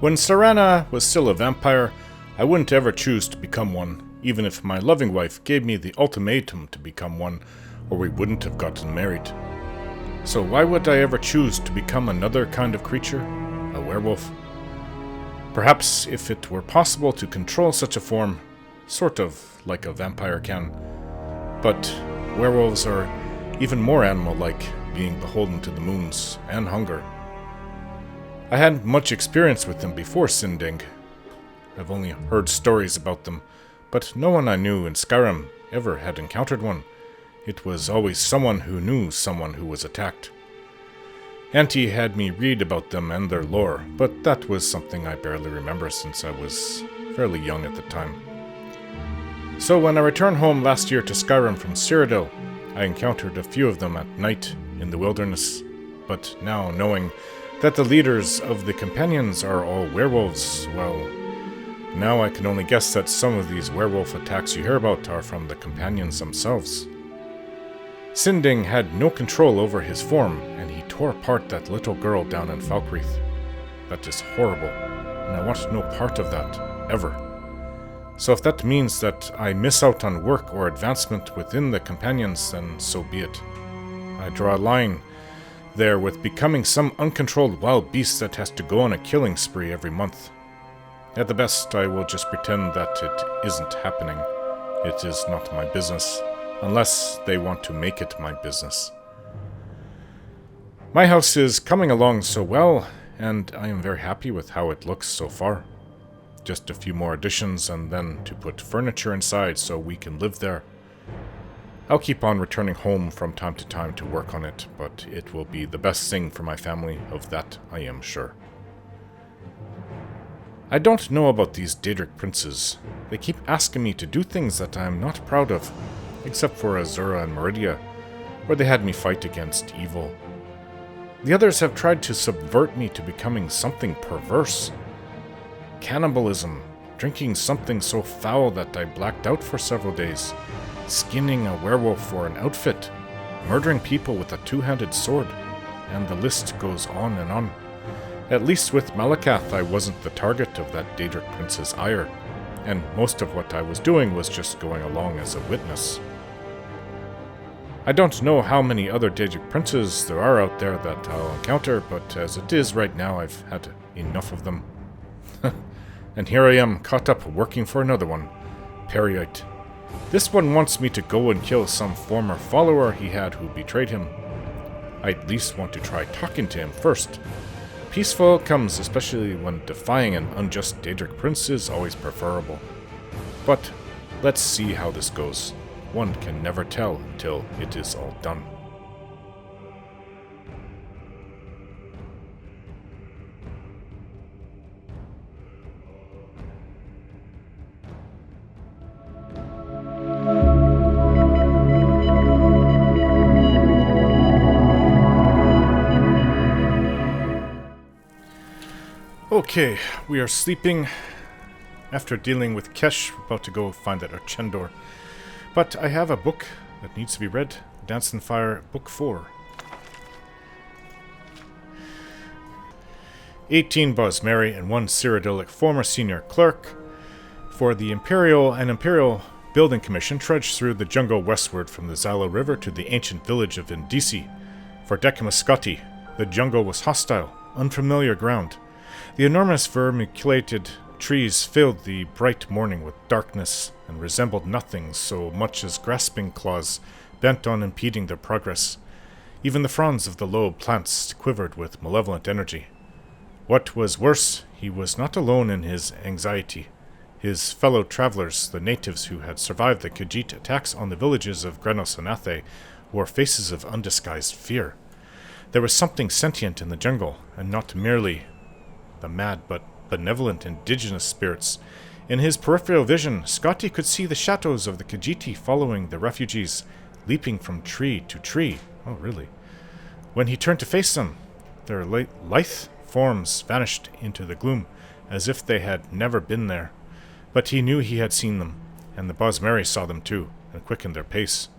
When Sarana was still a vampire, I wouldn't ever choose to become one, even if my loving wife gave me the ultimatum to become one, or we wouldn't have gotten married. So why would I ever choose to become another kind of creature? A werewolf? Perhaps if it were possible to control such a form, sort of like a vampire can. But werewolves are even more animal-like, being beholden to the moons and hunger. I hadn't much experience with them before Sinding. I've only heard stories about them, but no one I knew in Skyrim ever had encountered one. It was always someone who knew someone who was attacked. Auntie had me read about them and their lore, but that was something I barely remember since I was fairly young at the time. So when I returned home last year to Skyrim from Cyrodiil, I encountered a few of them at night in the wilderness, but now knowing that the leaders of the companions are all werewolves, well, now I can only guess that some of these werewolf attacks you hear about are from the companions themselves. Sinding had no control over his form, and he tore apart that little girl down in Falkreath. That is horrible, and I want no part of that, ever. So if that means that I miss out on work or advancement within the companions, then so be it. I draw a line there with becoming some uncontrolled wild beast that has to go on a killing spree every month. At the best, I will just pretend that it isn't happening. It is not my business, unless they want to make it my business. My house is coming along so well, and I am very happy with how it looks so far. Just a few more additions and then to put furniture inside so we can live there. I'll keep on returning home from time to time to work on it, but it will be the best thing for my family, of that I am sure. I don't know about these Daedric princes. They keep asking me to do things that I am not proud of, except for Azura and Meridia, where they had me fight against evil. The others have tried to subvert me to becoming something perverse. Cannibalism, drinking something so foul that I blacked out for several days, skinning a werewolf for an outfit, murdering people with a two-handed sword, and the list goes on and on. At least with Malakath I wasn't the target of that Daedric prince's ire, and most of what I was doing was just going along as a witness. I don't know how many other Daedric princes there are out there that I'll encounter, but as it is right now I've had enough of them. And here I am, caught up working for another one, Peryite. This one wants me to go and kill some former follower he had who betrayed him. I at least want to try talking to him first. Peaceful outcomes, especially when defying an unjust Daedric prince, is always preferable. But let's see how this goes. One can never tell until it is all done. Okay, we are sleeping. After dealing with Kesh, we're about to go find that Archendor. But I have a book that needs to be read. Dance and Fire, Book 4. 18 Bosmeri and 1 Cyrodiilic former senior clerk for the Imperial Building Commission trudged through the jungle westward from the Zala River to the ancient village of Indisi. For Decimus Scotti, the jungle was hostile, unfamiliar ground. The enormous vermiculated trees filled the bright morning with darkness and resembled nothing so much as grasping claws bent on impeding their progress. Even the fronds of the low plants quivered with malevolent energy. What was worse, he was not alone in his anxiety. His fellow travelers, the natives who had survived the Khajiit attacks on the villages of Grenos and Athe, wore faces of undisguised fear. There was something sentient in the jungle, and not merely the mad but benevolent indigenous spirits. In his peripheral vision, Scotti could see the shadows of the Khajiit following the refugees, leaping from tree to tree. Oh, really? When he turned to face them, their lithe forms vanished into the gloom, as if they had never been there. But he knew he had seen them, and the Bosmeri saw them too, and quickened their pace.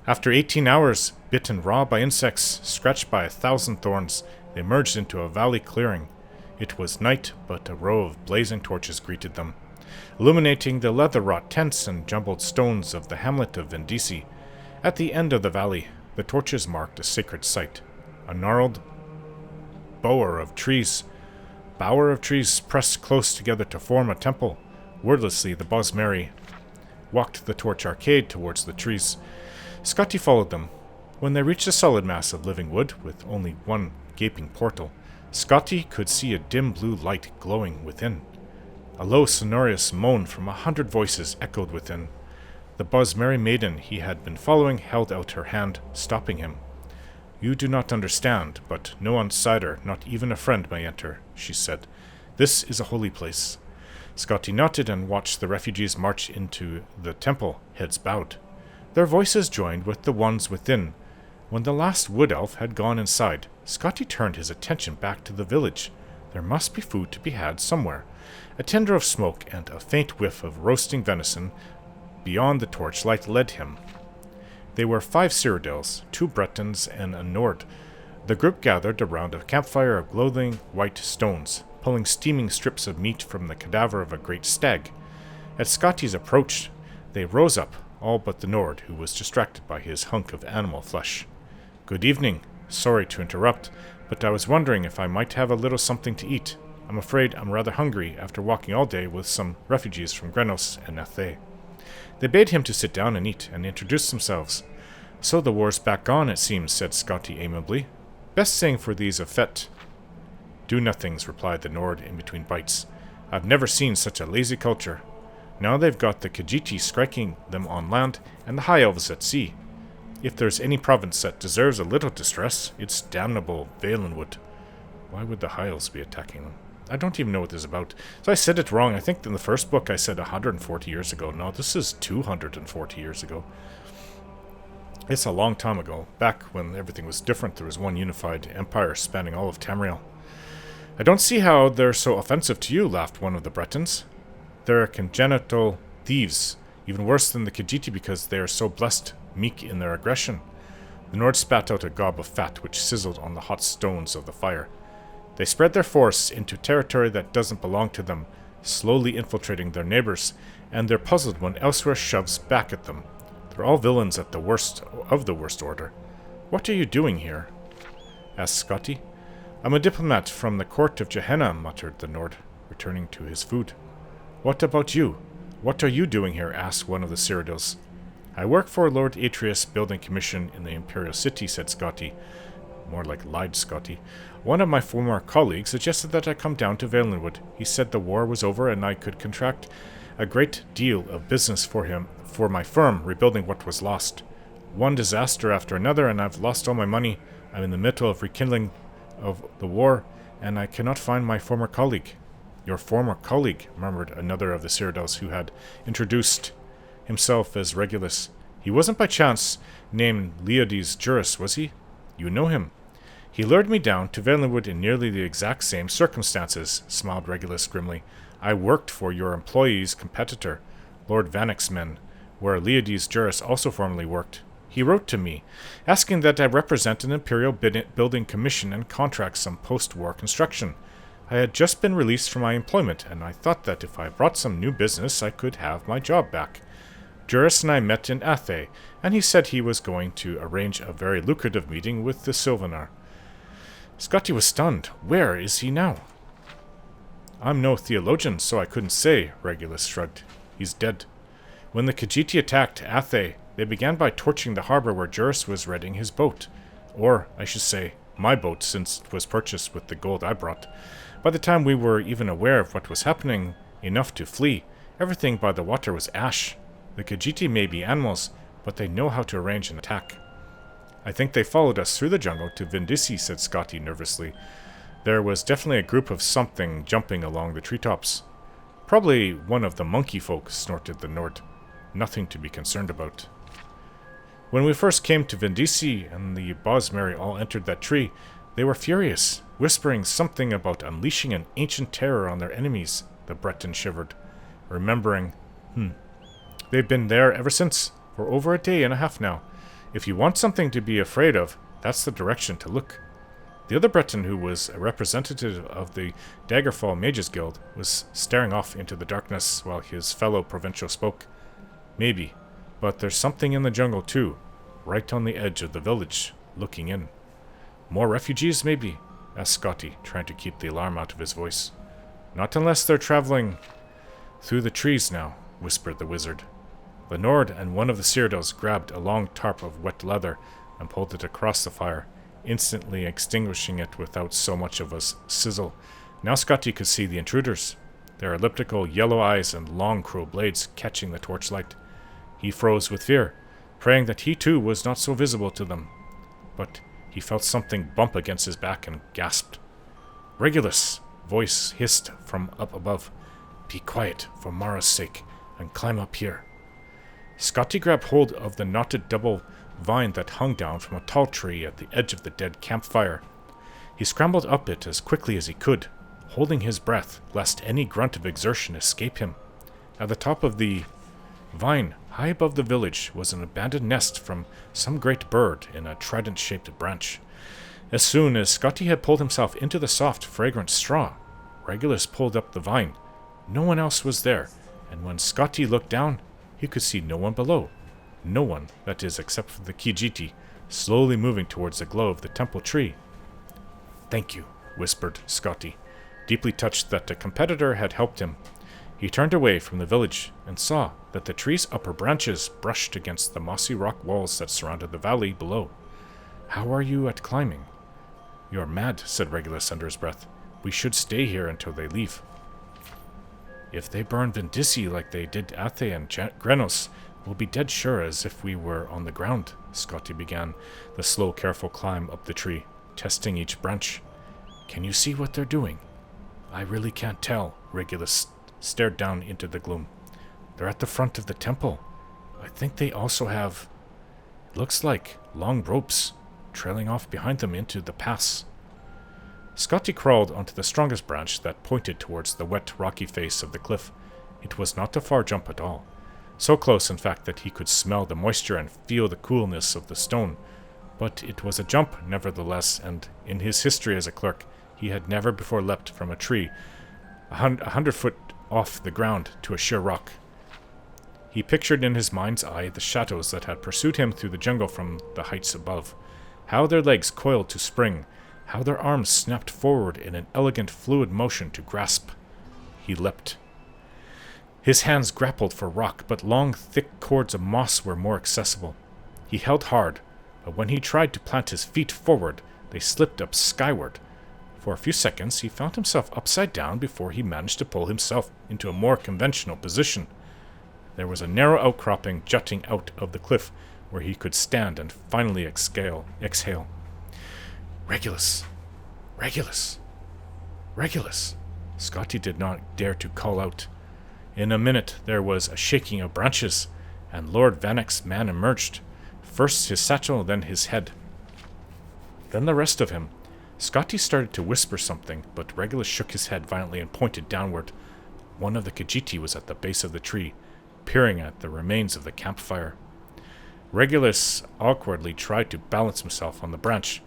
After 18 hours, bitten raw by insects, scratched by 1,000 thorns, they emerged into a valley clearing. It was night, but a row of blazing torches greeted them, illuminating the leather-wrought tents and jumbled stones of the hamlet of Vendisi. At the end of the valley, the torches marked a sacred site, a gnarled bower of trees pressed close together to form a temple. Wordlessly, the Bosmeri walked the torch arcade towards the trees. Scotty followed them. When they reached a solid mass of living wood, with only one gaping portal, Scotty could see a dim blue light glowing within. A low, sonorous moan from 100 voices echoed within. The Bosmeri maiden he had been following held out her hand, stopping him. "You do not understand, but no outsider, not even a friend, may enter," she said. "This is a holy place." Scotty nodded and watched the refugees march into the temple, heads bowed. Their voices joined with the ones within. When the last wood elf had gone inside, Scotty turned his attention back to the village. There must be food to be had somewhere. A tinder of smoke and a faint whiff of roasting venison beyond the torchlight led him. They were 5 Cyrodiils, 2 Bretons, and a Nord. The group gathered around a campfire of glowing white stones, pulling steaming strips of meat from the cadaver of a great stag. At Scotty's approach, they rose up, all but the Nord, who was distracted by his hunk of animal flesh. "Good evening. Sorry to interrupt, but I was wondering if I might have a little something to eat. I'm afraid I'm rather hungry after walking all day with some refugees from Grenos and Athe." They bade him to sit down and eat, and introduced themselves. "So the war's back on, it seems," said Scotty amiably. "Best thing for these of Fett." "Do-nothings," replied the Nord in between bites. "I've never seen such a lazy culture. Now they've got the Khajiiti striking them on land, and the High Elves at sea. If there's any province that deserves a little distress, it's damnable Valenwood." Why would the High Elves be attacking them? I don't even know what this is about. So I said it wrong. I think in the first book I said 140 years ago. No, this is 240 years ago. It's a long time ago. Back when everything was different, there was one unified empire spanning all of Tamriel. "I don't see how they're so offensive to you," laughed one of the Bretons. "They're congenital thieves, even worse than the Khajiiti because they are so blessed, meek in their aggression." The Nord spat out a gob of fat which sizzled on the hot stones of the fire. "They spread their force into territory that doesn't belong to them, slowly infiltrating their neighbors, and they're puzzled when elsewhere shoves back at them. They're all villains at the worst of the worst order." "What are you doing here?" asked Scotty. "I'm a diplomat from the court of Gehenna," muttered the Nord, returning to his food. "What about you? What are you doing here?" asked one of the Cyrodiils. "I work for Lord Atreus' building commission in the Imperial City," said Scotty. More like lied Scotty. "One of my former colleagues suggested that I come down to Valenwood. He said the war was over and I could contract a great deal of business for my firm, rebuilding what was lost. One disaster after another, and I've lost all my money. I'm in the middle of rekindling of the war, and I cannot find my former colleague." "Your former colleague," murmured another of the Cyrodiils who had introduced himself as Regulus. "He wasn't by chance named Leodes Juris, was he? You know him." "He lured me down to Valenwood in nearly the exact same circumstances," smiled Regulus grimly. "I worked for your employee's competitor, Lord Vanek's men, where Leodes Juris also formerly worked. He wrote to me, asking that I represent an Imperial building commission and contract some post-war construction. I had just been released from my employment, and I thought that if I brought some new business, I could have my job back. Juris and I met in Athe, and he said he was going to arrange a very lucrative meeting with the Sylvanar." Scotty was stunned. "Where is he now?" "I'm no theologian, so I couldn't say," Regulus shrugged. "He's dead. When the Khajiiti attacked Athe, they began by torching the harbor where Juris was readying his boat. Or, I should say, my boat, since it was purchased with the gold I brought. By the time we were even aware of what was happening enough to flee, everything by the water was ash. The Khajiiti may be animals, but they know how to arrange an attack." "I think they followed us through the jungle to Vendisi," said Scotty nervously. "There was definitely a group of something jumping along the treetops." "Probably one of the monkey folk," snorted the Nord. "Nothing to be concerned about." "When we first came to Vendisi and the Bosmeri all entered that tree, they were furious, whispering something about unleashing an ancient terror on their enemies," the Breton shivered, remembering. "They've been there ever since, for over a day and a half now. If you want something to be afraid of, that's the direction to look." The other Breton, who was a representative of the Daggerfall Mages Guild, was staring off into the darkness while his fellow provincial spoke. Maybe, but there's something in the jungle too, right on the edge of the village, looking in. More refugees, maybe? Asked Scotty, trying to keep the alarm out of his voice. Not unless they're traveling through the trees now, whispered the wizard. The Nord and one of the Cyrodiils grabbed a long tarp of wet leather and pulled it across the fire, instantly extinguishing it without so much of a sizzle. Now Scotty could see the intruders, their elliptical yellow eyes and long cruel blades catching the torchlight. He froze with fear, praying that he too was not so visible to them. But he felt something bump against his back and gasped. Regulus! Voice hissed from up above. Be quiet, for Mara's sake, and climb up here. Scotty grabbed hold of the knotted double vine that hung down from a tall tree at the edge of the dead campfire. He scrambled up it as quickly as he could, holding his breath lest any grunt of exertion escape him. At the top of the vine, high above the village, was an abandoned nest from some great bird in a trident-shaped branch. As soon as Scotty had pulled himself into the soft, fragrant straw, Regulus pulled up the vine. No one else was there, and when Scotty looked down, he could see no one below. No one, that is, except for the Kijiti, slowly moving towards the glow of the temple tree. Thank you, whispered Scotty, deeply touched that the competitor had helped him. He turned away from the village and saw that the tree's upper branches brushed against the mossy rock walls that surrounded the valley below. How are you at climbing? You're mad, said Regulus under his breath. We should stay here until they leave. If they burn Vindisi like they did Athe and Grenos, we'll be dead sure as if we were on the ground, Scotty began the slow, careful climb up the tree, testing each branch. Can you see what they're doing? I really can't tell, Regulus stared down into the gloom. They're at the front of the temple. I think they also have, looks like, long ropes trailing off behind them into the pass. Scotty crawled onto the strongest branch that pointed towards the wet, rocky face of the cliff. It was not a far jump at all. So close, in fact, that he could smell the moisture and feel the coolness of the stone. But it was a jump, nevertheless, and in his history as a clerk, he had never before leapt from a tree 100 foot off the ground to a sheer rock. He pictured in his mind's eye the shadows that had pursued him through the jungle from the heights above, how their legs coiled to spring, how their arms snapped forward in an elegant, fluid motion to grasp. He leapt. His hands grappled for rock, but long, thick cords of moss were more accessible. He held hard, but when he tried to plant his feet forward, they slipped up skyward. For a few seconds, he found himself upside down before he managed to pull himself into a more conventional position. There was a narrow outcropping jutting out of the cliff where he could stand and finally exhale. Regulus! Regulus! Regulus! Scotty did not dare to call out. In a minute there was a shaking of branches, and Lord Vanek's man emerged, first his satchel, then his head. Then the rest of him. Scotty started to whisper something, but Regulus shook his head violently and pointed downward. One of the Kijiti was at the base of the tree, peering at the remains of the campfire. Regulus awkwardly tried to balance himself on the branch.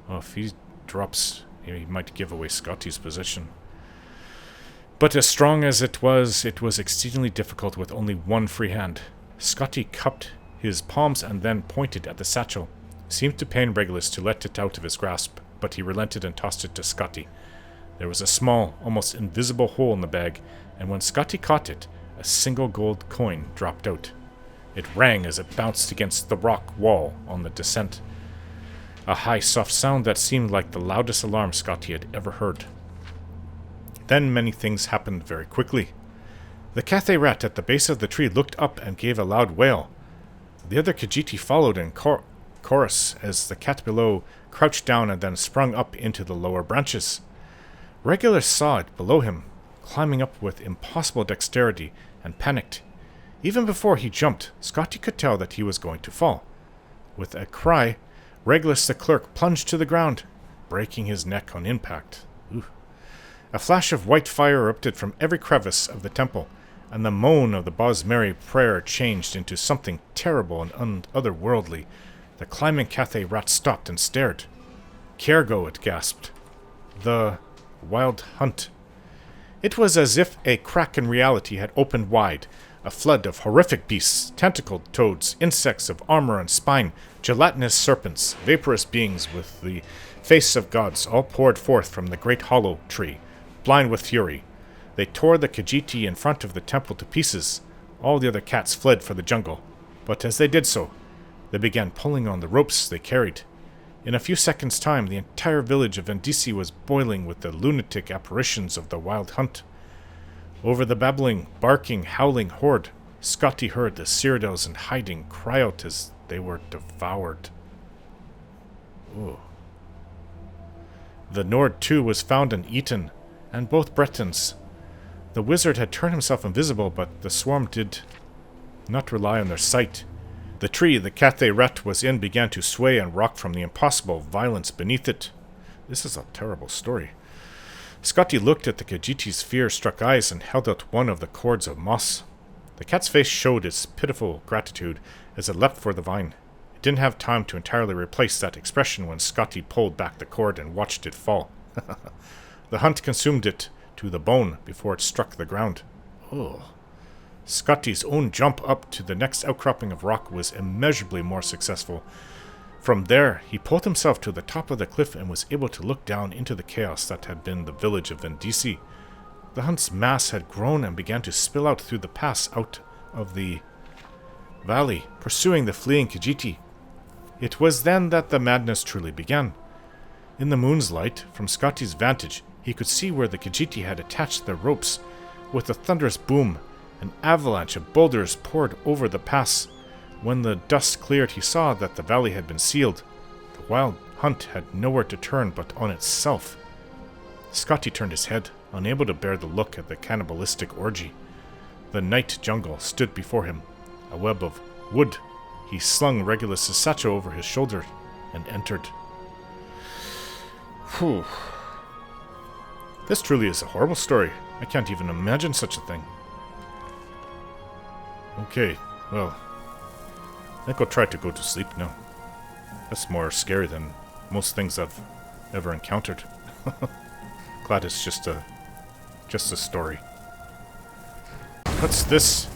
Oh, if he drops, he might give away Scotty's position. But as strong as it was exceedingly difficult with only one free hand. Scotty cupped his palms and then pointed at the satchel. It seemed to pain Regulus to let it out of his grasp, but he relented and tossed it to Scotty. There was a small, almost invisible hole in the bag, and when Scotty caught it, a single gold coin dropped out. It rang as it bounced against the rock wall on the descent. A high, soft sound that seemed like the loudest alarm Scotty had ever heard. Then many things happened very quickly. The Cathay rat at the base of the tree looked up and gave a loud wail. The other Kijiti followed in chorus as the cat below crouched down and then sprung up into the lower branches. Regulus saw it below him, climbing up with impossible dexterity, and panicked. Even before he jumped, Scotty could tell that he was going to fall. With a cry, Regulus the clerk plunged to the ground, breaking his neck on impact. Ooh. A flash of white fire erupted from every crevice of the temple, and the moan of the Bosmeri prayer changed into something terrible and otherworldly. The climbing Cathay rat stopped and stared. Kergo, it gasped. The Wild Hunt. It was as if a crack in reality had opened wide. A flood of horrific beasts, tentacled toads, insects of armor and spine, gelatinous serpents, vaporous beings with the face of gods, all poured forth from the great hollow tree, blind with fury. They tore the Khajiit in front of the temple to pieces. All the other cats fled for the jungle. But as they did so, they began pulling on the ropes they carried. In a few seconds' time, the entire village of Vendisi was boiling with the lunatic apparitions of the Wild Hunt. Over the babbling, barking, howling horde, Scotty heard the Cyrodiils in hiding cry out as they were devoured. Ooh. The Nord, too, was found and eaten, and both Bretons. The wizard had turned himself invisible, but the swarm did not rely on their sight. The tree the Cathay Ret was in began to sway and rock from the impossible violence beneath it. This is a terrible story. Scotty looked at the Khajiit's fear-struck eyes and held out one of the cords of moss. The cat's face showed its pitiful gratitude as it leapt for the vine. It didn't have time to entirely replace that expression when Scotty pulled back the cord and watched it fall. The hunt consumed it to the bone before it struck the ground. Oh. Scotty's own jump up to the next outcropping of rock was immeasurably more successful. From there, he pulled himself to the top of the cliff and was able to look down into the chaos that had been the village of Vendisi. The hunt's mass had grown and began to spill out through the pass out of the valley, pursuing the fleeing Khajiit. It was then that the madness truly began. In the moon's light, from Scotty's vantage, he could see where the Khajiit had attached their ropes. With a thunderous boom, an avalanche of boulders poured over the pass. When the dust cleared, he saw that the valley had been sealed. The Wild Hunt had nowhere to turn but on itself. Scotty turned his head, unable to bear the look at the cannibalistic orgy. The night jungle stood before him, a web of wood. He slung Regulus' satchel over his shoulder and entered. Whew. This truly is a horrible story. I can't even imagine such a thing. Okay, well, I think I'll try to go to sleep now. That's more scary than most things I've ever encountered. Glad it's just a story. What's this?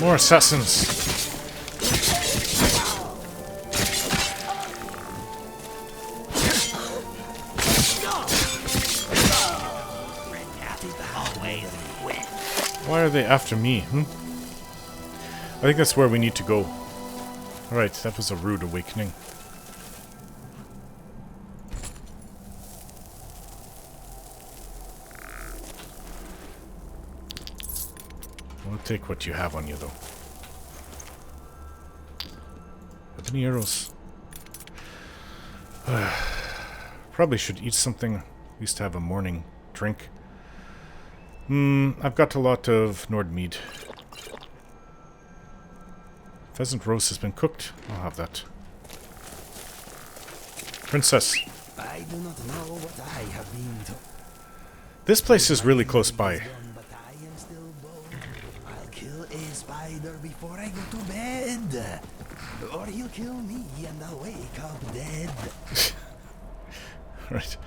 More assassins. Why are they after me, I think that's where we need to go. Alright, that was a rude awakening. I'll take what you have on you, though. Have any arrows? Probably should eat something, at least have a morning drink. I've got a lot of Nord mead. Pheasant roast has been cooked. I'll have that. Princess. I do not know what I have been told. This place is really close by. But I am still bold. I'll kill a spider before I go to bed. Or he'll kill me and I'll wake up dead. Right.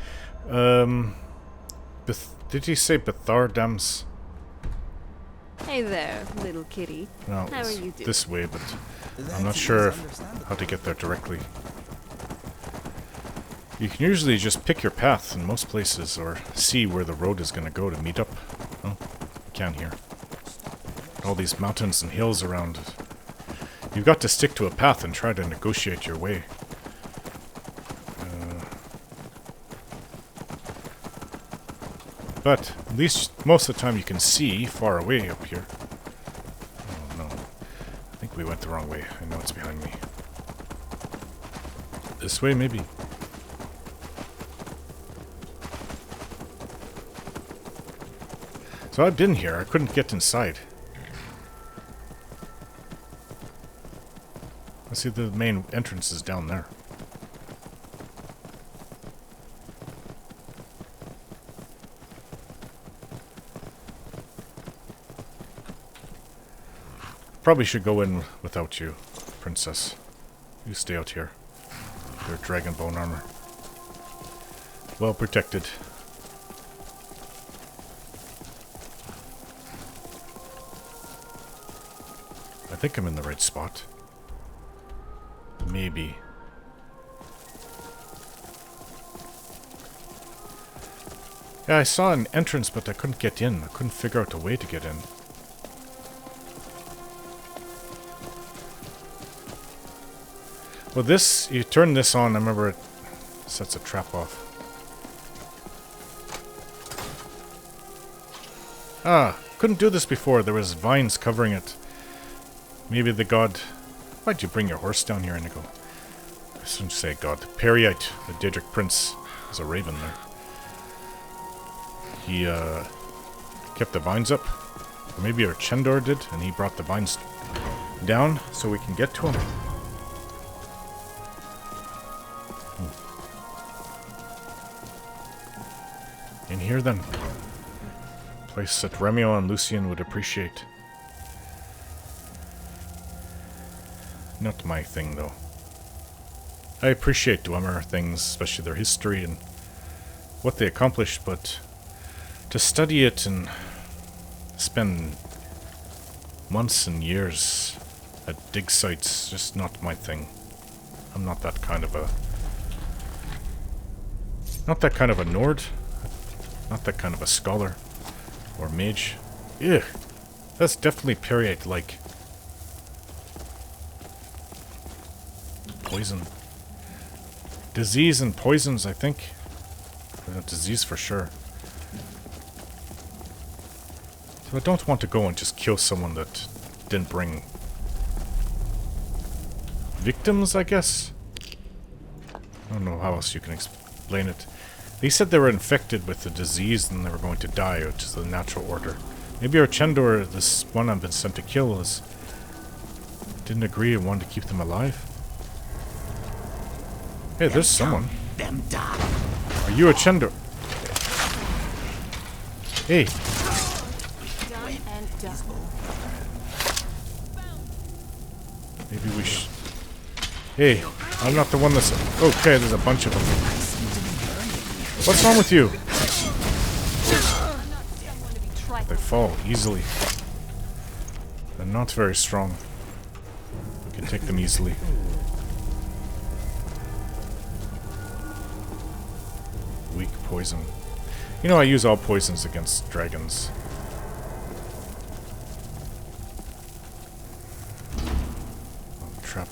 Did he say Bthardamz? Hey there, little kitty. No, How are you doing? this way, but I'm not sure how to get there directly. You can usually just pick your path in most places, or see where the road is going to go to meet up. Oh, you can here. All these mountains and hills around. You've got to stick to a path and try to negotiate your way. But at least most of the time you can see far away up here. Oh no. I think we went the wrong way. I know it's behind me. This way, maybe. So I've been here. I couldn't get inside. I see the main entrance is down there. Probably should go in without you, Princess. You stay out here. Your dragon bone armor. Well protected. I think I'm in the right spot. Maybe. Yeah, I saw an entrance, but I couldn't get in. I couldn't figure out a way to get in. Well, this, you turn this on, I remember it sets a trap off. Ah, couldn't do this before. There was vines covering it. Maybe the god... Why'd you bring your horse down here, Inigo? I shouldn't say god. Peryite, the Daedric prince. There's a raven there. He, kept the vines up. Or maybe our Chendor did, and he brought the vines down so we can get to him. In here, then. Place that Remio and Lucian would appreciate. Not my thing, though. I appreciate Dwemer things, especially their history and what they accomplished, but to study it and spend months and years at dig sites, just not my thing. I'm not that kind of a... Not that kind of a Nord. Not that kind of a scholar. Or mage. Ugh. That's definitely Peryite-like. Poison. Disease and poisons, I think. Disease for sure. So I don't want to go and just kill someone that didn't bring victims, I guess? I don't know how else you can explain it. They said they were infected with the disease and they were going to die, which is the natural order. Maybe our Chendor, this one I've been sent to kill, didn't agree and wanted to keep them alive. Hey, there's someone. Them die. Are you a Chendor? Hey. Done and done. Maybe we should... Hey, I'm not the one that's... Okay, there's a bunch of them. What's wrong with you? They fall easily. They're not very strong. We can take them easily. Weak poison. You know, I use all poisons against dragons. Oh, trap.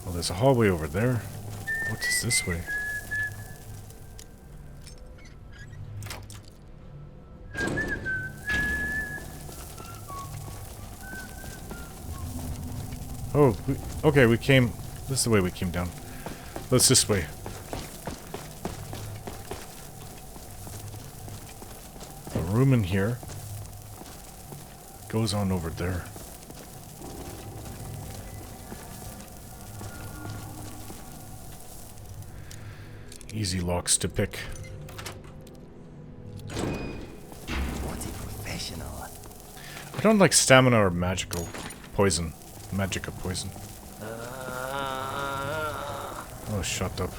Oh, there's a hallway over there. What is this way? Oh, okay, we came... This is the way we came down. Let's this way. A room in here. Goes on over there. Easy locks to pick. What a professional. I don't like stamina or magical poison. Magica poison. Oh, shut up.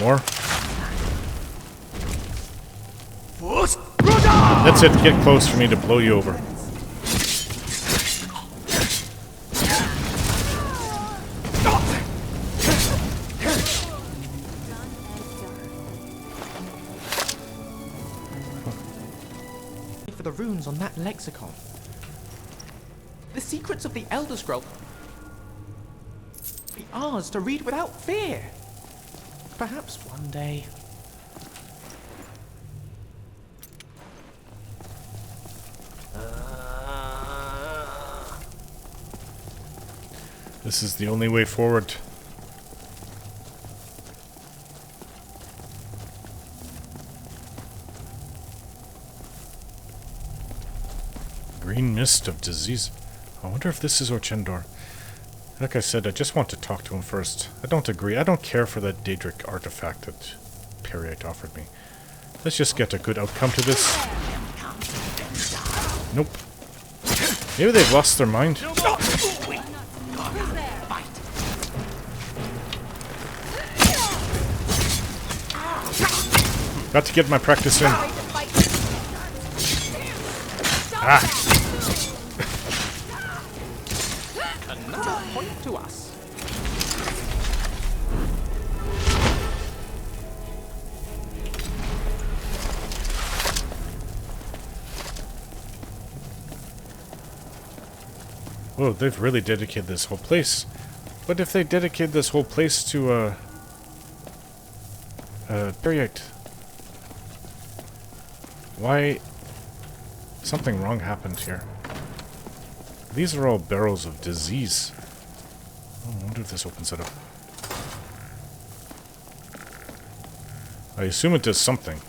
More? That's it, get close for me to blow you over. For the runes on that lexicon. The secrets of the Elder Scroll be ours to read without fear. Perhaps one day. This is the only way forward. Green mist of disease. I wonder if this is Orchendor. Like I said, I just want to talk to him first. I don't agree. I don't care for that Daedric artifact that Peryite offered me. Let's just get a good outcome to this. Nope. Maybe they've lost their mind. Got to get my practice in. Ah! Another point to us. Whoa, they've really dedicated this whole place. But if they dedicate this whole place to, Peryite, why... Something wrong happened here. These are all barrels of disease. Oh, I wonder if this opens it up. I assume it does something.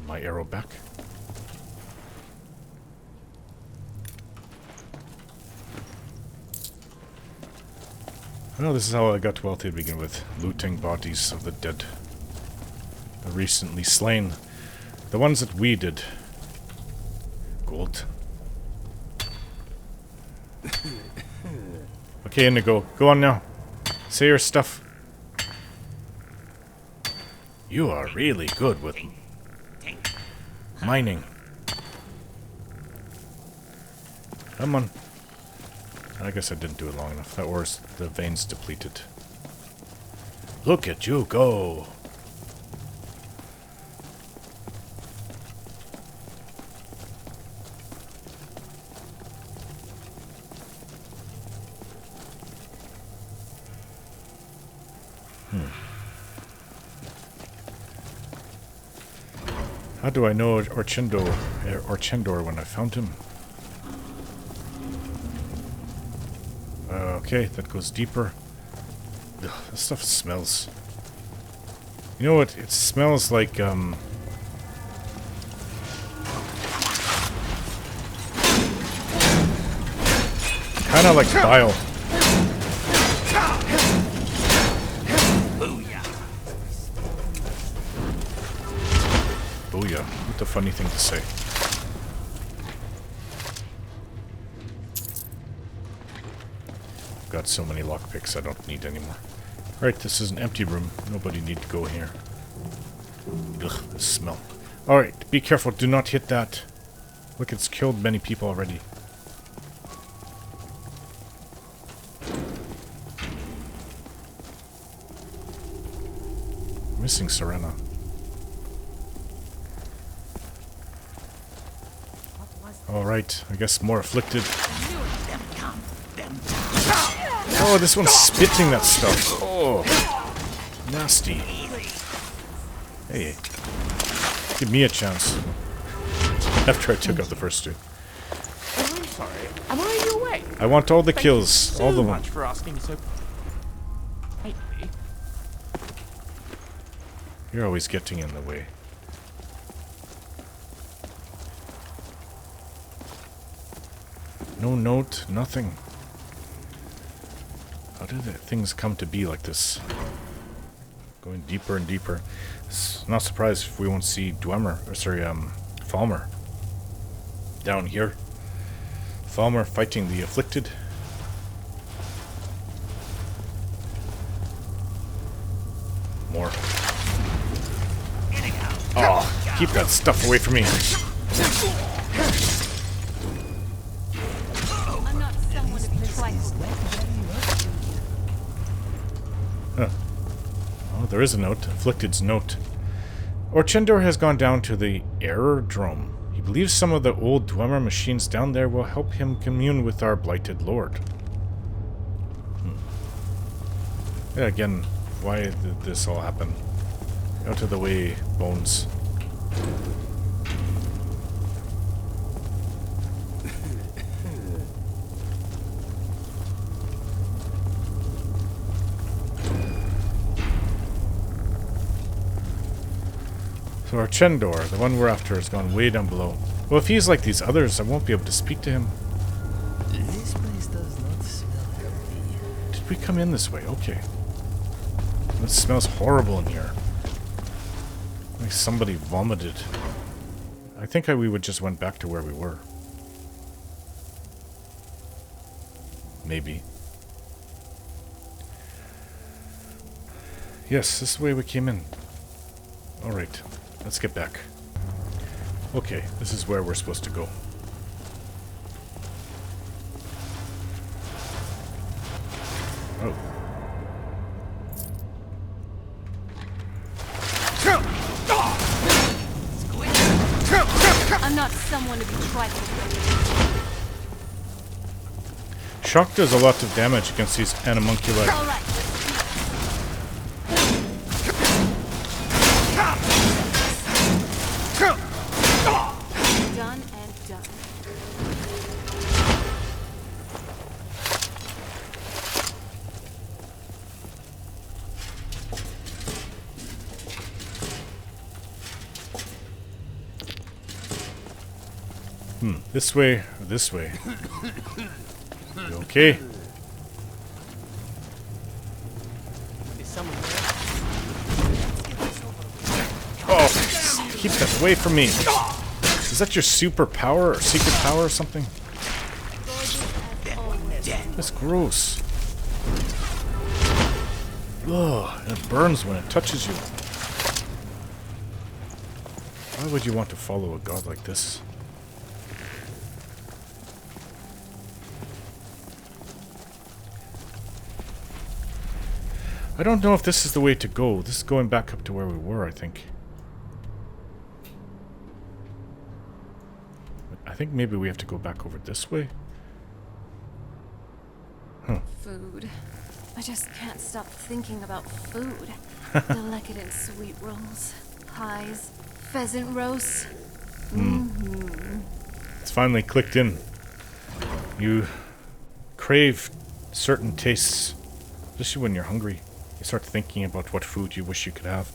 My arrow back. Well, this is how I got wealthy to begin with. Looting bodies of the dead. The recently slain. The ones that we did. Gold. Okay, Indigo. Go on now. Say your stuff. You are really good with mining. Come on. I guess I didn't do it long enough. That was the veins depleted. Look at you go! How do I know Orchendor when I found him? Okay, that goes deeper. Ugh, this stuff smells. You know what? It smells like, kinda like bile. Booyah. What a funny thing to say. Got so many lockpicks I don't need anymore. Right, this is an empty room. Nobody need to go here. Ugh, the smell. Alright, be careful. Do not hit that. Look, it's killed many people already. Missing Serena. Alright, I guess more afflicted. Oh, this one's spitting that stuff. Oh, nasty. Hey, give me a chance. After I took out the first two. Oh, I'm sorry. Am I in your way? I want all the Thank kills. you All the so ones. much for asking so politely. You're always getting in the way. No note, nothing. How did things come to be like this? Going deeper and deeper. Not surprised if we won't see Falmer down here. Falmer fighting the afflicted. More. Oh, keep that stuff away from me. I'm not someone to be trifled with. Huh. Oh, there is a note. Afflicted's note. Orchendor has gone down to the aerodrome. He believes some of the old Dwemer machines down there will help him commune with our blighted lord. Yeah, again, why did this all happen? Out of the way, Bones. So our Chendor, the one we're after, has gone way down below. Well, if he's like these others, I won't be able to speak to him. This place does not smell healthy. Did we come in this way? Okay. It smells horrible in here. Like somebody vomited. I think we would just went back to where we were. Maybe. Yes, this is the way we came in. Alright, let's get back. Okay, this is where we're supposed to go. Oh. I'm not someone to be trifled with. Shock does a lot of damage against these animunculi. All right, let's done and done. This way or this way? You okay? Is someone here? Oh, keep that away from me. Is that your superpower or secret power or something? That's gross. Ugh, and it burns when it touches you. Why would you want to follow a god like this? I don't know if this is the way to go. This is going back up to where we were, I think. I think maybe we have to go back over this way. Huh. Food. I just can't stop thinking about food. Decadent sweet rolls, pies, pheasant roasts. It's finally clicked in. You crave certain tastes, especially when you're hungry. You start thinking about what food you wish you could have.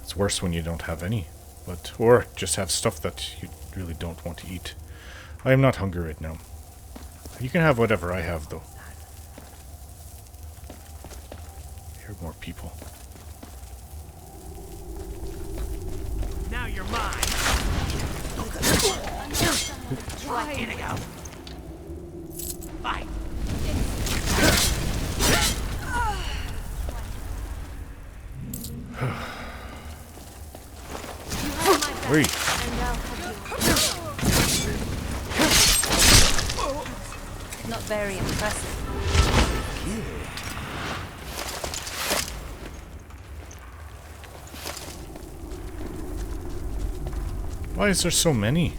It's worse when you don't have any, or just have stuff that you really don't want to eat. I am not hungry right now. You can have whatever I have, though. Here are more people. Now you're mine. Try Here to go. Fight. Wait. and I'll have you. Not very impressive. Why is there so many?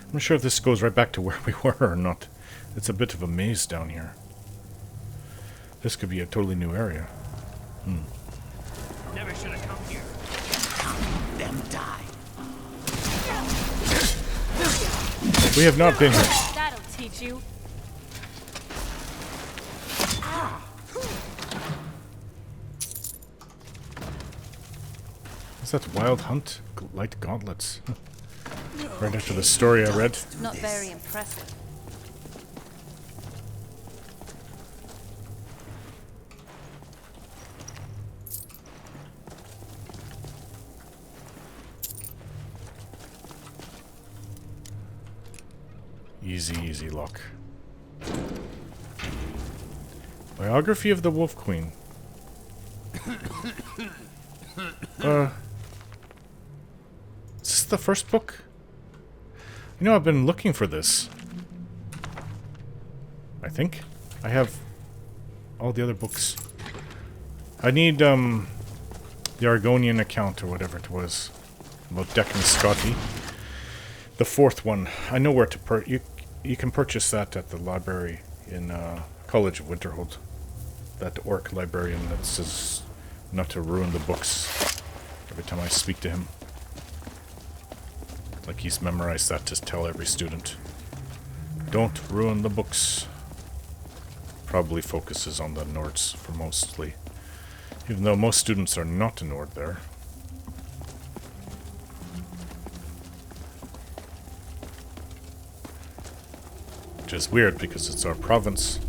I'm not sure if this goes right back to where we were or not. It's a bit of a maze down here. This could be a totally new area. Never should have come here. Them die. We have not been here. That'll teach you. Is that Wild Hunt? Light gauntlets. Right after the story I read. Not very impressive. Easy, easy lock. Biography of the Wolf Queen. Is this the first book? You know, I've been looking for this. I think. I have all the other books. I need, the Argonian account or whatever it was. About Deccan Scotti. The fourth one. I know where to you can purchase that at the library in College of Winterhold. That orc librarian that says not to ruin the books every time I speak to him. Like he's memorized that to tell every student. Don't ruin the books. probably focuses on the Nords for mostly. Even though most students are not a Nord there. Which is weird because it's our province.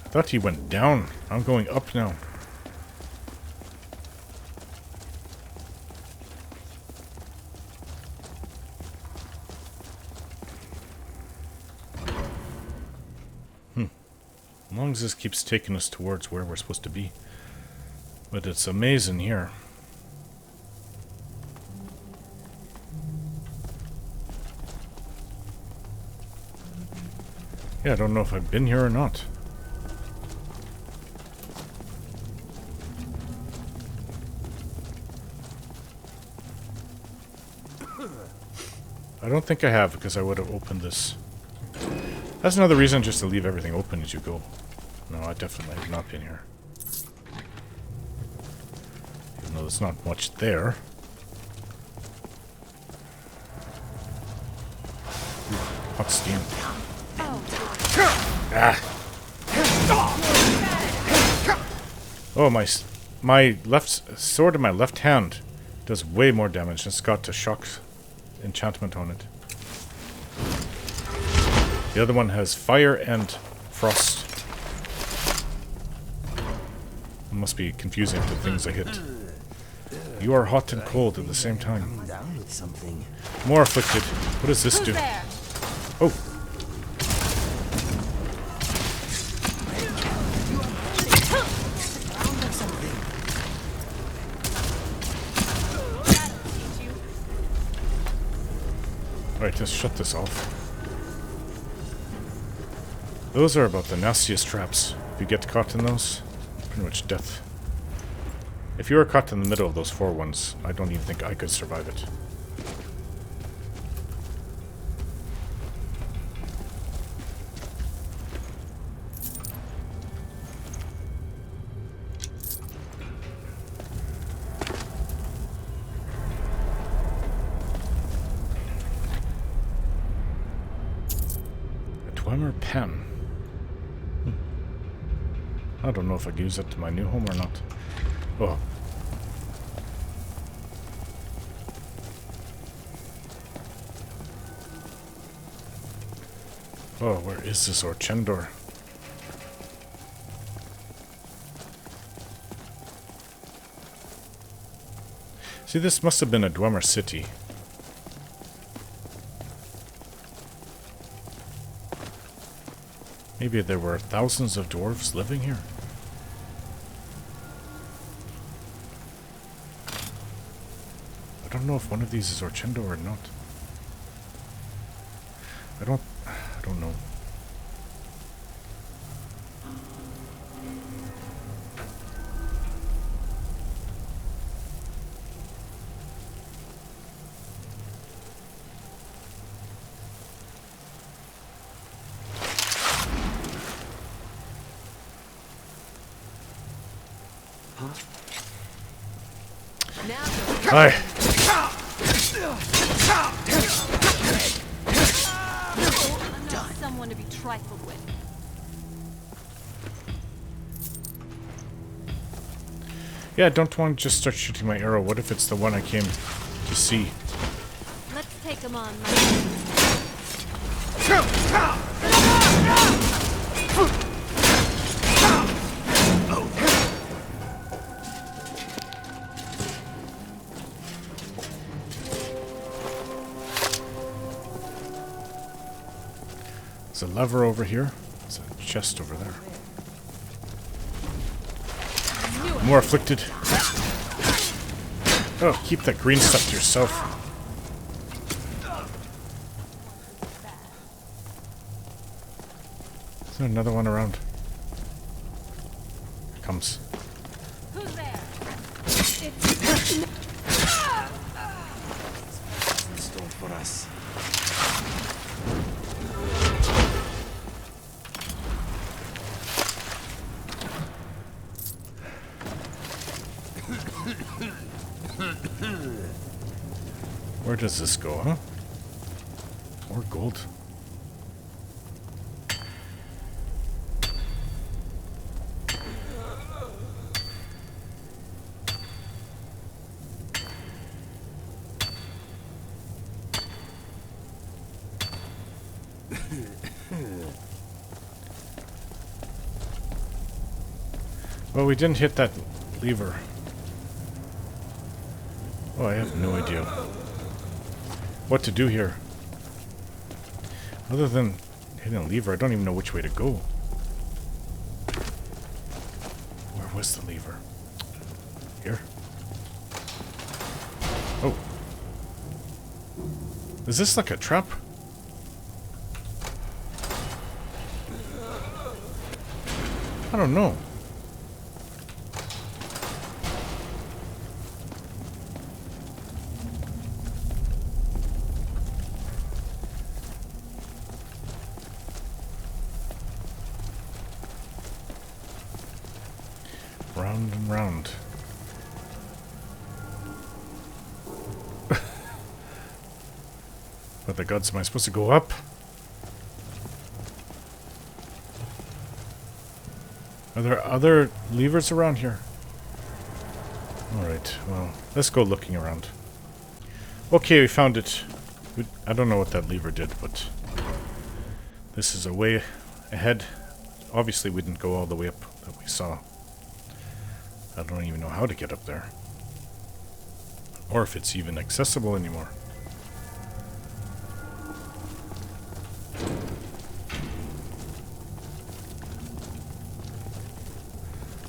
I thought he went down. I'm going up now. As long as this keeps taking us towards where we're supposed to be. But it's amazing here. Yeah, I don't know if I've been here or not. I don't think I have, because I would have opened this. That's another reason just to leave everything open as you go. No, I definitely have not been here. Even though there's not much there. Ooh, hot steam. Ah! Oh, my left sword in my left hand does way more damage. It's got a shock enchantment on it. The other one has fire and frost. It must be confusing the things I hit. You are hot and cold at the same time. I'm down with something. More afflicted. What does this do? There. Oh. Alright, let's shut this off. Those are about the nastiest traps. If you get caught in those, pretty much death. If you were caught in the middle of those 4 ones, I don't even think I could survive it. A Dwemer pen. I don't know if I can use it to my new home or not. Oh. Oh, where is this Orchendor? See, this must have been a Dwemer city. Maybe there were thousands of dwarves living here. I don't know if one of these is Orchendor or not. I don't know. Hi. I'm not someone to be trifled with. Yeah, I don't want to just start shooting my arrow. What if it's the one I came to see? Let's take him on, There's a lever over here. There's a chest over there. More afflicted. Oh, keep that green stuff to yourself. Is there another one around? Here comes. Who's there? In store for us. Where does this go, huh? More gold. Well, we didn't hit that lever. Oh, I have no idea what to do here. Other than hitting a lever, I don't even know which way to go. Where was the lever? Here? Oh. Is this like a trap? I don't know. Round and round. What the gods, am I supposed to go up? Are there other levers around here? Alright, well, let's go looking around. Okay, we found it. I don't know what that lever did, but this is a way ahead. Obviously, we didn't go all the way up that we saw. I don't even know how to get up there. Or if it's even accessible anymore.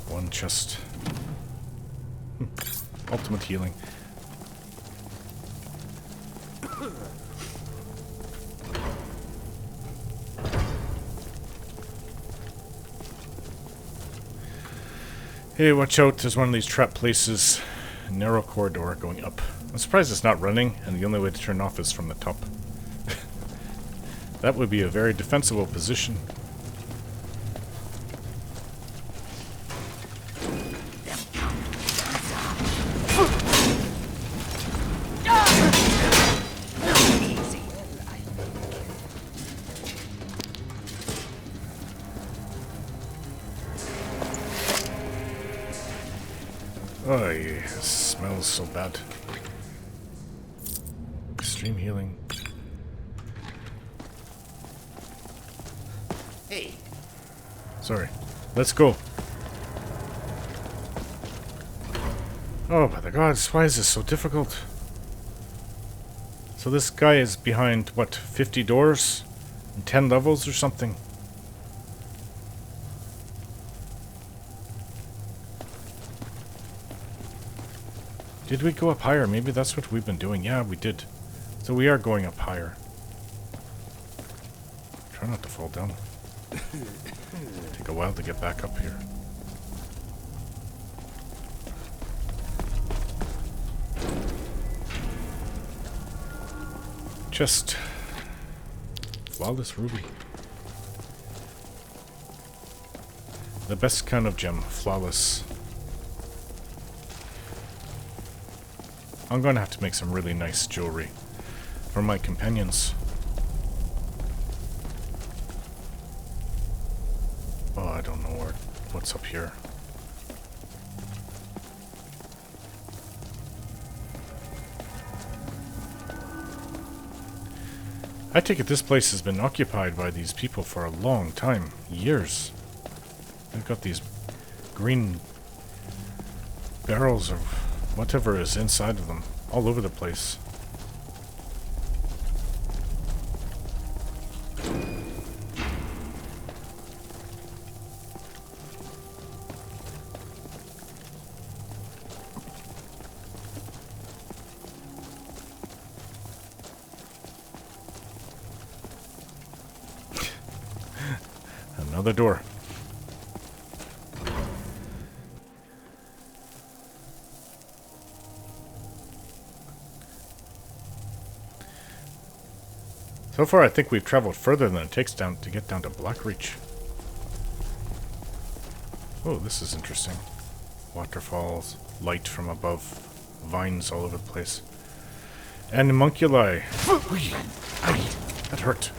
One chest. Ultimate healing. Hey, watch out, there's one of these trap places. Narrow corridor going up. I'm surprised it's not running, and the only way to turn off is from the top. That would be a very defensible position. Oh, yeah, it smells so bad. Extreme healing. Hey. Sorry. Let's go. Oh, by the gods, why is this so difficult? So this guy is behind, what, 50 doors? And 10 levels or something? Did we go up higher? Maybe that's what we've been doing. Yeah, we did. So we are going up higher. Try not to fall down. Take a while to get back up here. Just flawless ruby. The best kind of gem, flawless. I'm going to have to make some really nice jewelry for my companions. Oh, I don't know what's up here. I take it this place has been occupied by these people for a long time. Years. They've got these green barrels of whatever is inside of them, all over the place. Another door. So far, I think we've traveled further than it takes to get down to Blackreach. Oh, this is interesting. Waterfalls, light from above, vines all over the place. Animunculi. That hurt.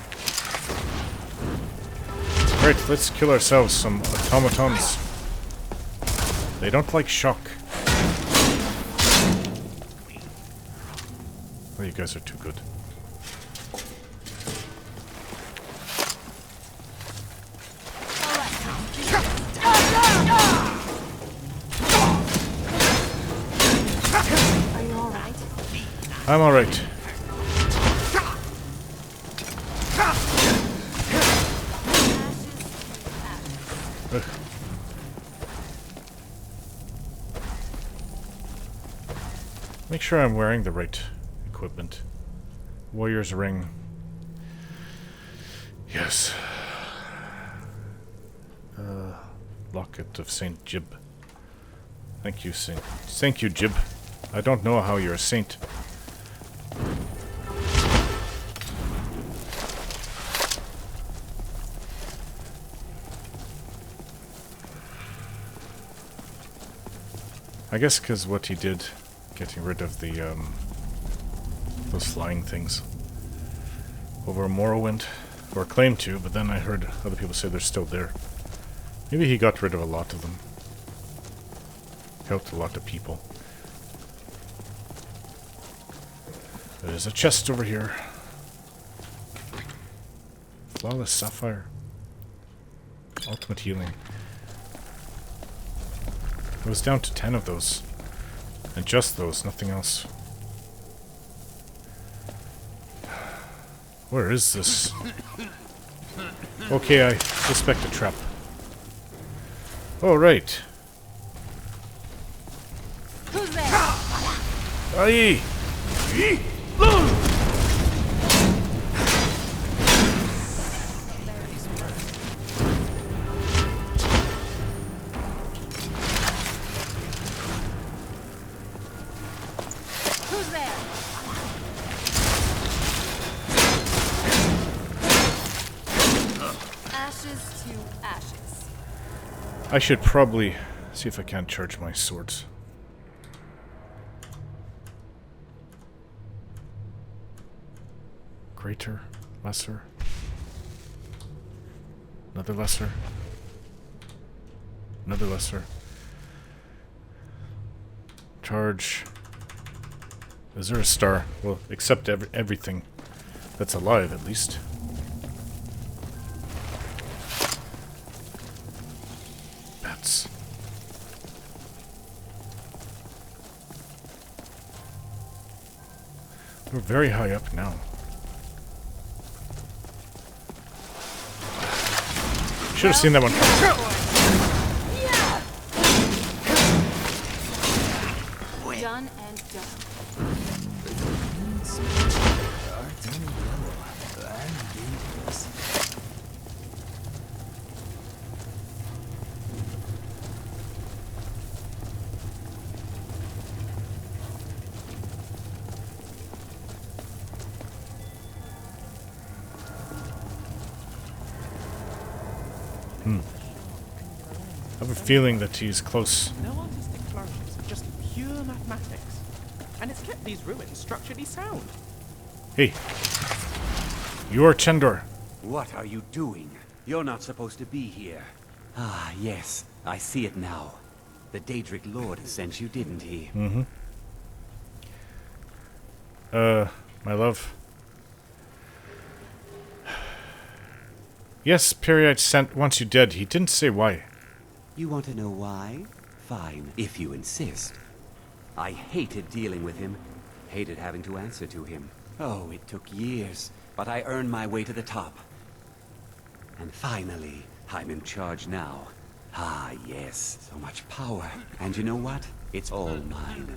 Right, let's kill ourselves some automatons. They don't like shock. Well, you guys are too good. Are you alright? I'm alright. Make sure I'm wearing the right equipment. Warrior's ring. Yes. Locket of Saint Jib. Thank you, Saint. Thank you, Jib. I don't know how you're a saint. I guess because what he did, getting rid of the, those flying things over Morrowind, or claimed to, but then I heard other people say they're still there. Maybe he got rid of a lot of them. Helped a lot of people. There's a chest over here. Flawless sapphire. Ultimate healing. It was down to 10 of those. And just those, nothing else. Where is this? Okay, I suspect a trap. Oh, right. Who's there? Aye! Who's there? Ashes to ashes. I should probably see if I can charge my swords. Greater, lesser, another lesser, another lesser. Charge. Is there a star? Well, except everything that's alive, at least. Bats. We're very high up now. Should have seen that one coming. Done and done. Are turning yellow and dangerous. I have a feeling that he's close. No artistic flourishes, just pure mathematics. And it's kept these ruins structurally sound. Hey. You are Chendor. What are you doing? You're not supposed to be here. Ah, yes. I see it now. The Daedric Lord sent you, didn't he? Mm-hmm. My love. Yes, Peryite wants you dead. He didn't say why. You want to know why? Fine, if you insist. I hated dealing with him. Hated having to answer to him. Oh, it took years, but I earned my way to the top. And finally, I'm in charge now. Ah, yes, so much power. And you know what? It's all mine.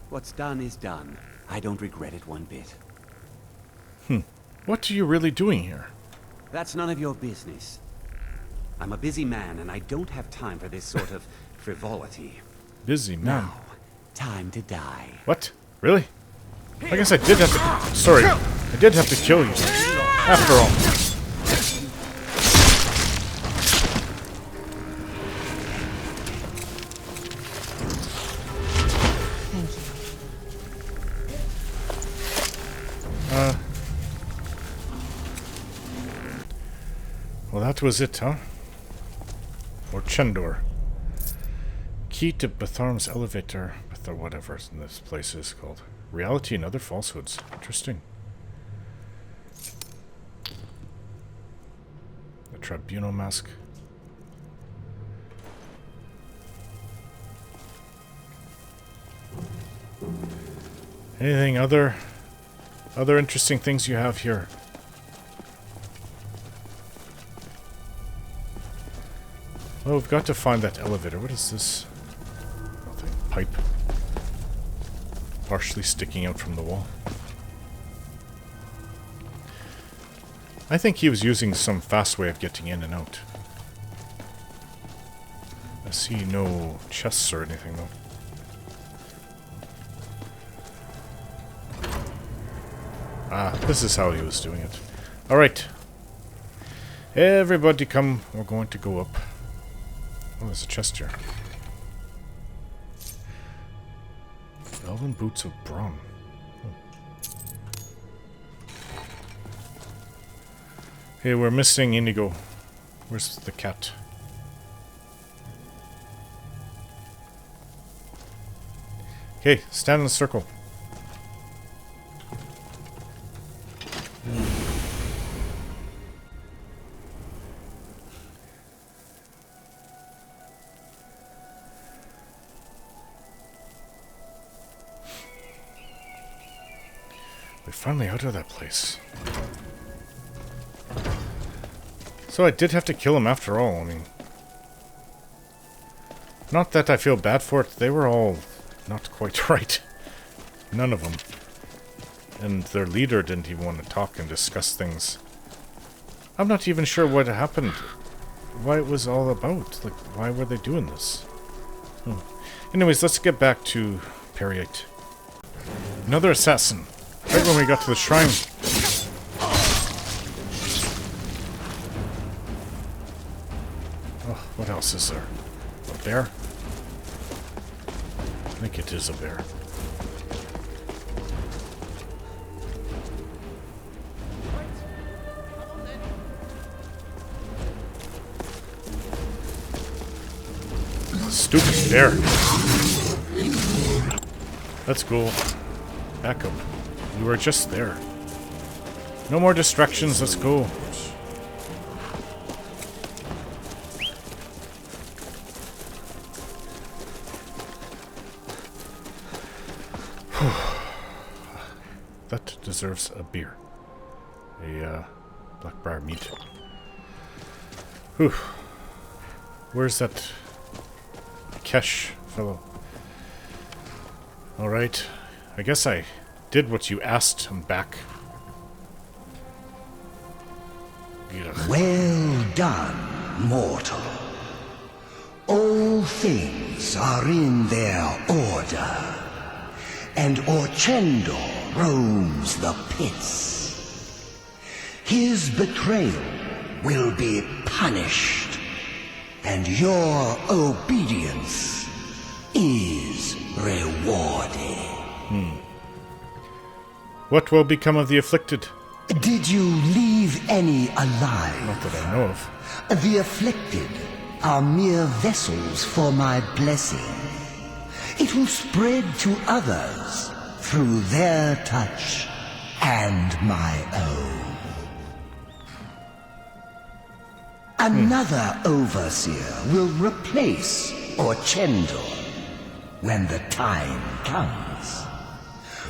What's done is done. I don't regret it one bit. What are you really doing here? That's none of your business. I'm a busy man, and I don't have time for this sort of frivolity. Busy man. Now, time to die. What? Really? I guess I did have to... Sorry. I did have to kill you. After all. Well, that was it, huh? Or Chendor. Key to Bthardamz elevator, or whatever this place is called. Reality and other falsehoods. Interesting. The tribunal mask. Anything other interesting things you have here? Oh, we've got to find that elevator. What is this? Nothing. Pipe. Partially sticking out from the wall. I think he was using some fast way of getting in and out. I see no chests or anything, though. Ah, this is how he was doing it. Alright. Everybody come. We're going to go up. Oh, there's a chest here. Elven boots of brawn. Oh. Hey, we're missing Indigo. Where's the cat? Okay, stand in a circle. We're finally out of that place. So I did have to kill him after all, I mean. Not that I feel bad for it, they were all not quite right. None of them. And their leader didn't even want to talk and discuss things. I'm not even sure what happened. What it was all about. Like, why were they doing this? Anyways, let's get back to Peryite. Another assassin. Right when we got to the shrine. Oh, what else is there? A bear? I think it is a bear. Stupid bear. Let's go. Back up. We were just there. No more distractions, let's go. That deserves a beer. A blackbriar meat. Whew. Where's that Kesh fellow? Alright. I guess I did what you asked him back. Ugh. Well done, mortal. All things are in their order, and Orchendor roams the pits. His betrayal will be punished, and your obedience is rewarded. What will become of the afflicted? Did you leave any alive? Not that I know of. The afflicted are mere vessels for my blessing. It will spread to others through their touch and my own. Another overseer will replace Orchendor when the time comes.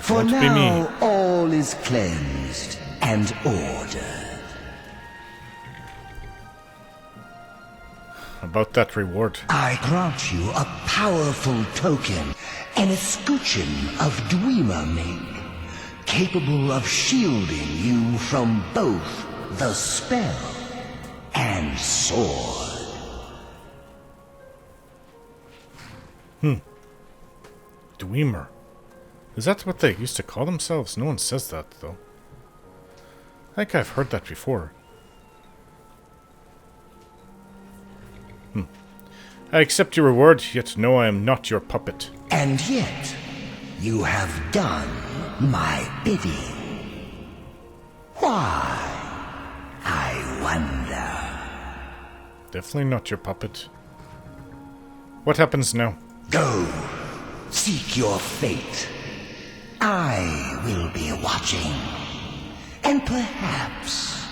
For Won't be now, me. all is cleansed and ordered. About that reward. I grant you a powerful token, an escutcheon of Dwemer capable of shielding you from both the spell and sword. Dwemer. Is that what they used to call themselves? No one says that, though. I think I've heard that before. I accept your reward, yet know I am not your puppet. And yet, you have done my bidding. Why? I wonder. Definitely not your puppet. What happens now? Go, seek your fate. I will be watching. And perhaps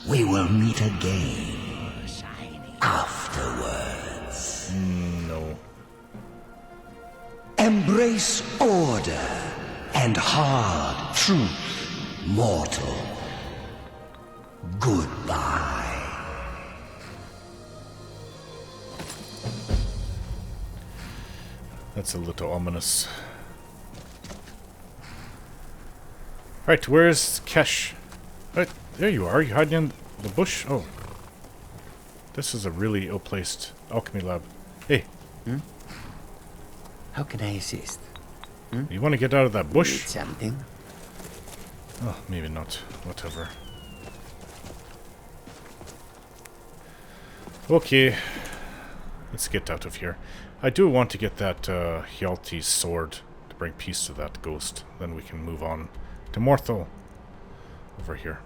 we will meet again afterwards. No. Embrace order and hard truth, mortal. Goodbye. That's a little ominous. Right, where's Kesh? Right, there you are. You hiding in the bush? Oh. This is a really ill-placed alchemy lab. Hey. How can I assist? You want to get out of that Need bush? something? Oh, maybe not. Whatever. Okay. Let's get out of here. I do want to get that Hjalti's sword to bring peace to that ghost. Then we can move on to Morthal over here.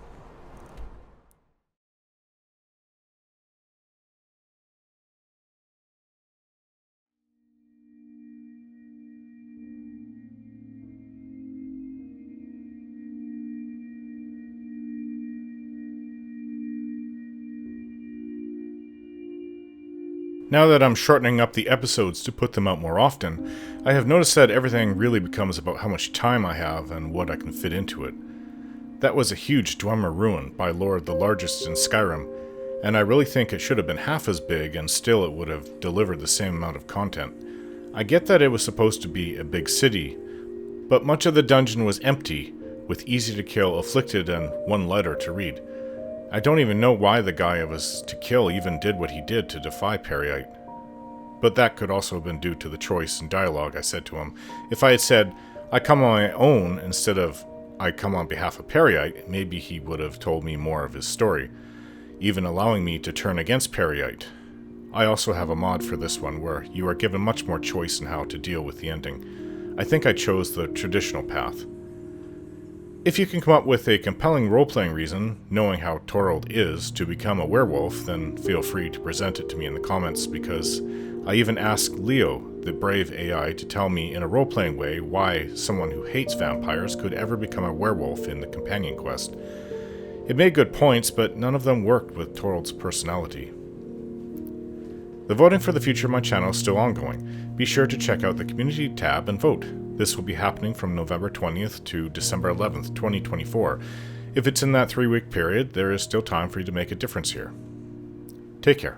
Now that I'm shortening up the episodes to put them out more often, I have noticed that everything really becomes about how much time I have and what I can fit into it. That was a huge Dwemer ruin, by Lord the largest in Skyrim, and I really think it should have been half as big and still it would have delivered the same amount of content. I get that it was supposed to be a big city, but much of the dungeon was empty, with easy to kill afflicted and one letter to read. I don't even know why the guy I was to kill even did what he did to defy Peryite. But that could also have been due to the choice and dialogue I said to him. If I had said, I come on my own, instead of, I come on behalf of Peryite, maybe he would have told me more of his story, even allowing me to turn against Peryite. I also have a mod for this one where you are given much more choice in how to deal with the ending. I think I chose the traditional path. If you can come up with a compelling role-playing reason, knowing how Torald is, to become a werewolf, then feel free to present it to me in the comments, because I even asked Leo, the brave AI, to tell me in a role-playing way why someone who hates vampires could ever become a werewolf in the companion quest. It made good points, but none of them worked with Torald's personality. The voting for the future of my channel is still ongoing. Be sure to check out the community tab and vote. This will be happening from November 20th to December 11th, 2024. If it's in that 3-week period, there is still time for you to make a difference here. Take care.